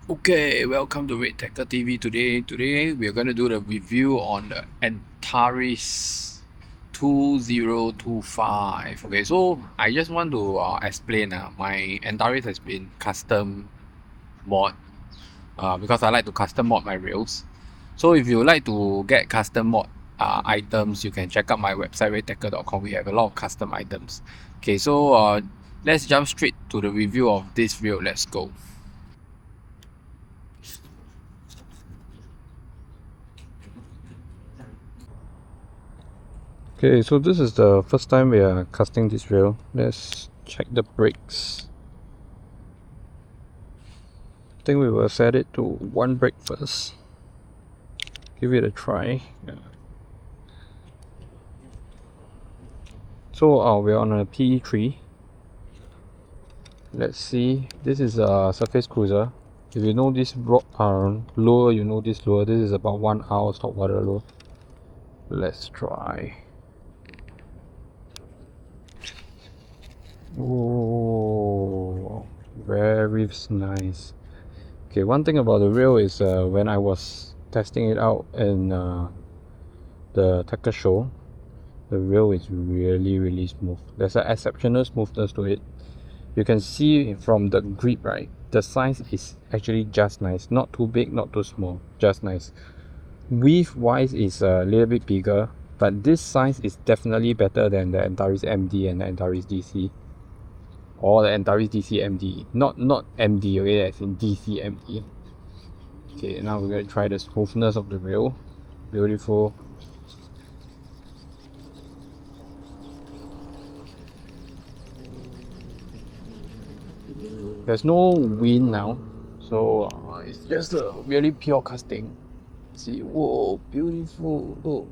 Okay, welcome to Redtackle TV today. Today we are going to do the review on the Antares 2025. Okay, so I just want to explain my Antares has been custom mod because I like to custom mod my reels. So if you like to get custom mod items, you can check out my website redtackle.com. We have a lot of custom items. Okay, so let's jump straight to the review of this reel. Let's go. Okay, so this is the first time we are casting this reel. Let's check the brakes. I think we will set it to one brake first. Give it a try. Yeah. So we're on a PE3. Let's see. This is a surface cruiser. If you know this lure, you know this lure. This is about 1 hour stop water lure. Let's try. Oh, very nice. Okay, one thing about the reel is when I was testing it out in the tackle show, the reel is really smooth. There's an exceptional smoothness to it. You can see from the grip, right? The size is actually just nice. Not too big, not too small. Just nice. Width wise is a little bit bigger, but this size is definitely better than the Antares MD and the Antares DC. Or the Antares DC MD. Not MD, okay, as in DC MD. Okay, now we're going to try the smoothness of the reel. Beautiful. There's no wind now, so it's just a really pure casting. See, whoa, beautiful. Oh,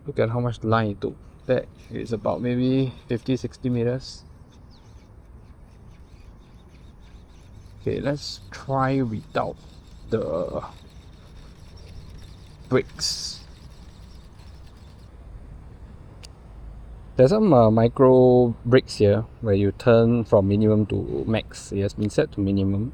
look at how much line it took. That is about maybe 50-60 meters. Okay, let's try without the brakes. There's some micro brakes here where you turn from minimum to max. It has been set to minimum.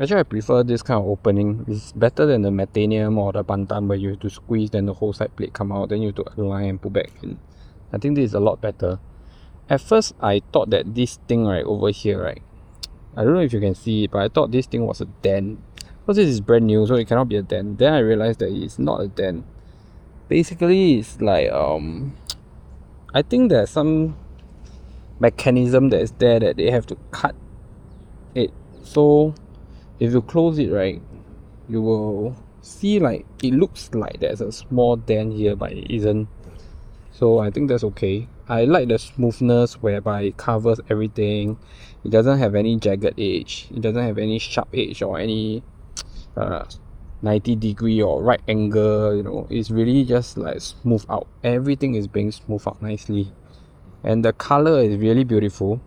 Actually, I prefer this kind of opening. It's better than the Metanium or the Bantam where you have to squeeze, then the whole side plate come out, then you have to align and put back in. I think this is a lot better. At first, I thought that this thing right over here, right, I don't know if you can see it, but I thought this thing was a dent. Because this is brand new, so it cannot be a dent. Then I realized that it's not a dent. Basically, it's like I think there's some mechanism that is there that they have to cut it. So if you close it, right, you will see like it looks like there's a small dent here, but it isn't. So I think that's okay. I like the smoothness whereby it covers everything. It doesn't have any jagged edge. It doesn't have any sharp edge or any 90-degree or right angle. You know, it's really just like smooth out. Everything is being smoothed out nicely, and the color is really beautiful.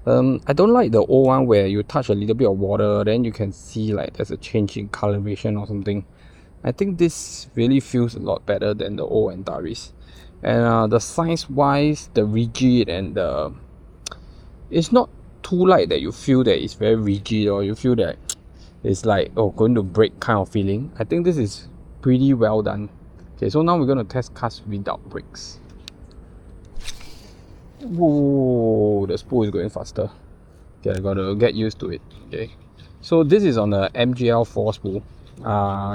I don't like the old one where you touch a little bit of water, then you can see like there's a change in coloration or something. I think this really feels a lot better than the old Antares. And the size wise, the rigid and the it's not too light that you feel that it's very rigid or you feel that it's like going to break kind of feeling. I think this is pretty well done. Okay, so now we're going to test cast without brakes. Whoa, the spool is going faster. Okay, I gotta get used to it. Okay, so this is on the MGL4 spool.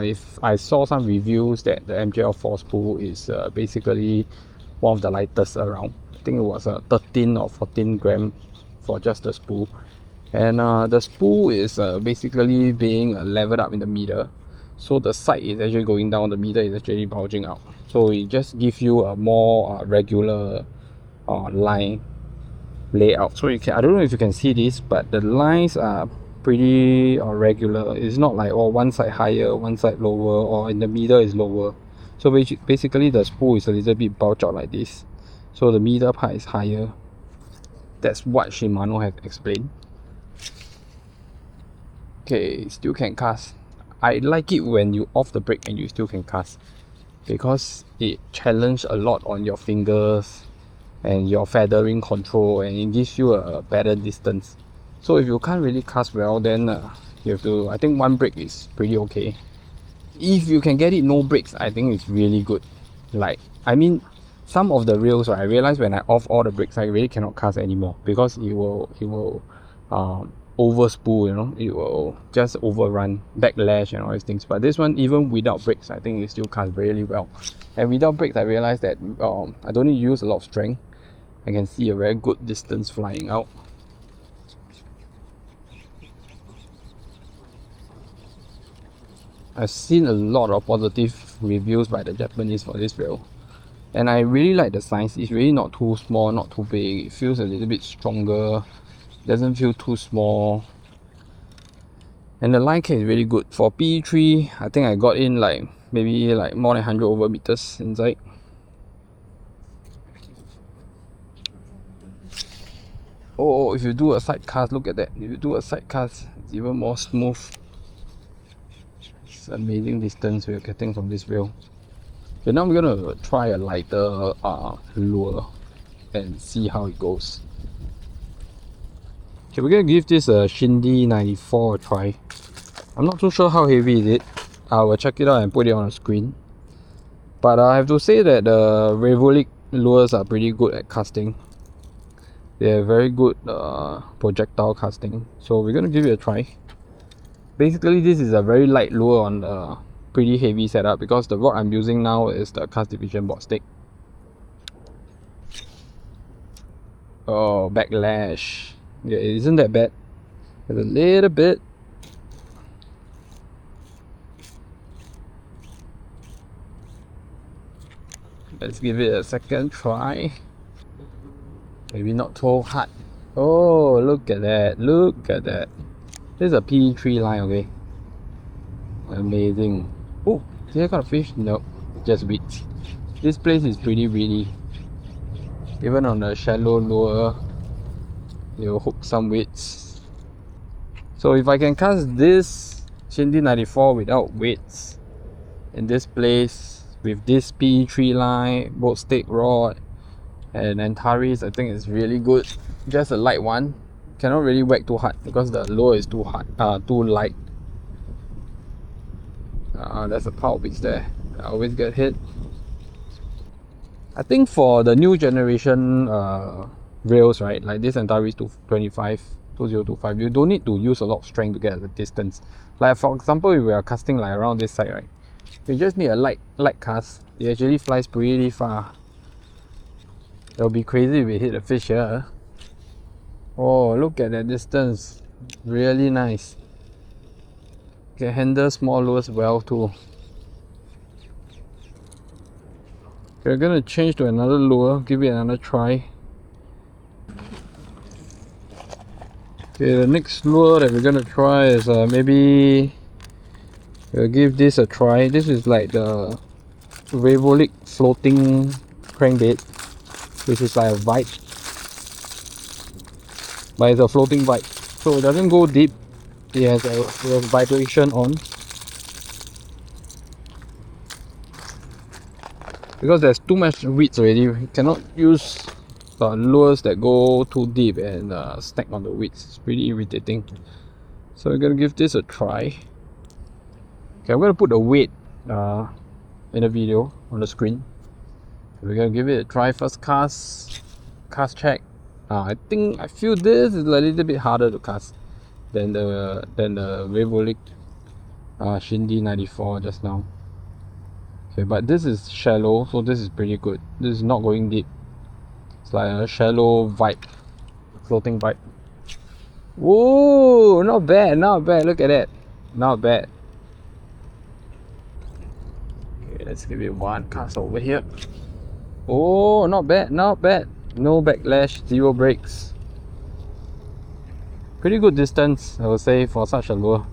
If I saw some reviews that the MGL4 spool is basically one of the lightest around. I think it was 13 or 14 gram for just the spool. And the spool is basically being leveled up in the middle. So the side is actually going down, the middle is actually bulging out. So it just gives you a more regular line layout. So you can, I don't know if you can see this, but the lines are pretty regular. It's not like one side higher, one side lower, or in the middle is lower. So basically the spool is a little bit bulged out like this. So the middle part is higher. That's what Shimano has explained. Okay, still can cast. I like it when you off the brake and you still can cast, because it challenges a lot on your fingers and your feathering control, and it gives you a better distance. So if you can't really cast well, then you have to, I think one brake is pretty okay. If you can get it no brakes, I think it's really good. Like, I mean, some of the reels, right, I realize when I off all the brakes, I really cannot cast anymore, because it will over spool, you know, it will just overrun, backlash and all these things. But this one, even without brakes, I think it still casts really well. And without brakes, I realized that I don't need to use a lot of strength. I can see a very good distance flying out. I've seen a lot of positive reviews by the Japanese for this reel, and I really like the size. It's really not too small, not too big. It feels a little bit stronger, doesn't feel too small, and the line K is really good. For PE3, I think I got in like maybe like more than 100 over meters inside. Oh, if you do a side cast, look at that. If you do a side cast, it's even more smooth. It's amazing distance we're getting from this reel. Okay, now we're gonna try a lighter lure and see how it goes. Okay, we're gonna give this a Shindy 94 a try. I'm not too sure how heavy is it. I will check it out and put it on the screen. But I have to say that the Revolik lures are pretty good at casting. They're very good projectile casting. So we're gonna give it a try. Basically, this is a very light lure on the pretty heavy setup, because the rod I'm using now is the Cast Division board stick. Oh, backlash. Yeah, it isn't that bad. There's a little bit. Let's give it a second try. Maybe not too hard. Oh, look at that. Look at that. This is a P3 line, okay? Amazing. Oh, did I got a fish? No, just weeds. This place is pretty weedy. Even on the shallow lure, you'll hook some weights. So if I can cast this Shindy 94 without weights in this place with this P3 line, boat stick rod, and Antares, I think it's really good. Just a light one. Cannot really whack too hard because the lure is too light. There's a power beats there. I always get hit. I think for the new generation rails, right, like this Antares 2025, you don't need to use a lot of strength to get the distance. Like for example, if we are casting like around this side, right, you just need a light cast. It actually flies pretty far. It'll be crazy if we hit a fish here. Oh, look at that distance. Really nice. Can handle small lures well too. We're gonna change to another lure, give it another try. Okay, the next lure that we're gonna try is maybe we'll give this a try. This is like the Revolik floating crankbait, which is like a bite, but it's a floating bite, so it doesn't go deep. It has a vibration on, because there's too much weeds already. You cannot use lures that go too deep and stack on the weeds. It's pretty irritating. So we're gonna give this a try. Okay, I'm gonna put the weight in the video on the screen. We're gonna give it a try. First cast check. I feel this is a little bit harder to cast than the Revolik Shindy 94 just now. Okay, but this is shallow, so this is pretty good. This is not going deep. It's like a shallow vibe, floating vibe. Whoa, not bad, not bad. Look at that, not bad. Okay, let's give it one cast over here. Oh, not bad, not bad. No backlash, zero brakes. Pretty good distance, I would say, for such a lure.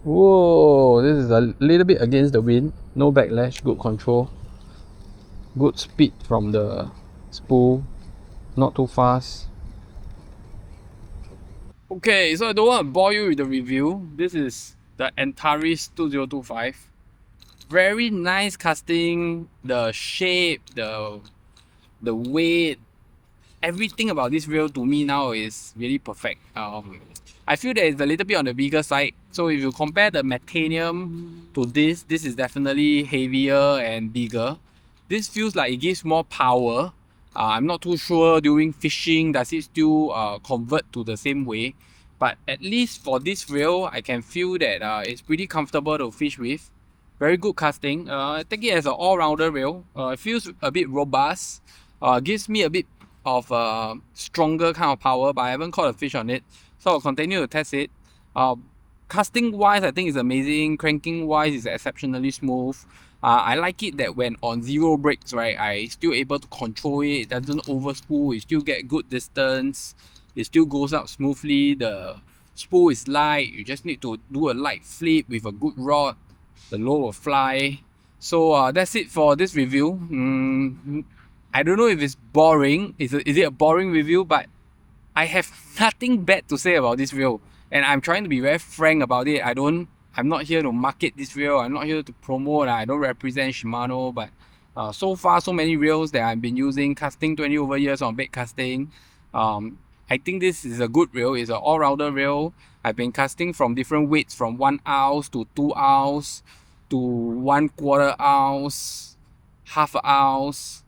Whoa, this is a little bit against the wind. No backlash, good control. Good speed from the spool. Not too fast. Okay, so I don't want to bore you with the review. This is the Antares 2025. Very nice casting, the shape, the weight, everything about this reel to me now is really perfect. I feel that it's a little bit on the bigger side. So if you compare the Metanium to this is definitely heavier and bigger. This feels like it gives more power. I'm not too sure during fishing does it still convert to the same way. But at least for this reel, I can feel that it's pretty comfortable to fish with. Very good casting. I take it as an all-rounder reel. It feels a bit robust. Gives me a bit of a stronger kind of power, but I haven't caught a fish on it. So I'll continue to test it. Casting wise, I think it's amazing. Cranking wise, it's exceptionally smooth. I like it that when on zero brakes, right, I still able to control it. It doesn't overspool. You still get good distance. It still goes out smoothly. The spool is light. You just need to do a light flip with a good rod. The low will fly. So that's it for this review. I don't know if it's boring. Is it a boring review? But I have nothing bad to say about this reel, and I'm trying to be very frank about it. I'm not here to market this reel. I'm not here to promote. I don't represent Shimano, but so far so many reels that I've been using, casting 20 over years on bait casting. I think this is a good reel. It's an all-rounder reel. I've been casting from different weights, from 1 ounce to 2 ounce to 1/4 ounce, half an ounce,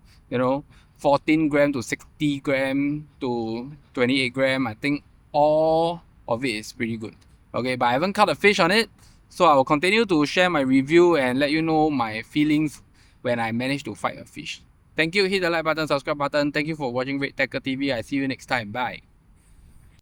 14 gram to 60 gram to 28 gram. I think all of it is pretty good. Okay, but I haven't caught a fish on it, so I will continue to share my review and let you know my feelings when I manage to fight a fish. Thank you. Hit the like button, subscribe button. Thank you for watching Redtackle TV. I see you next time. Bye.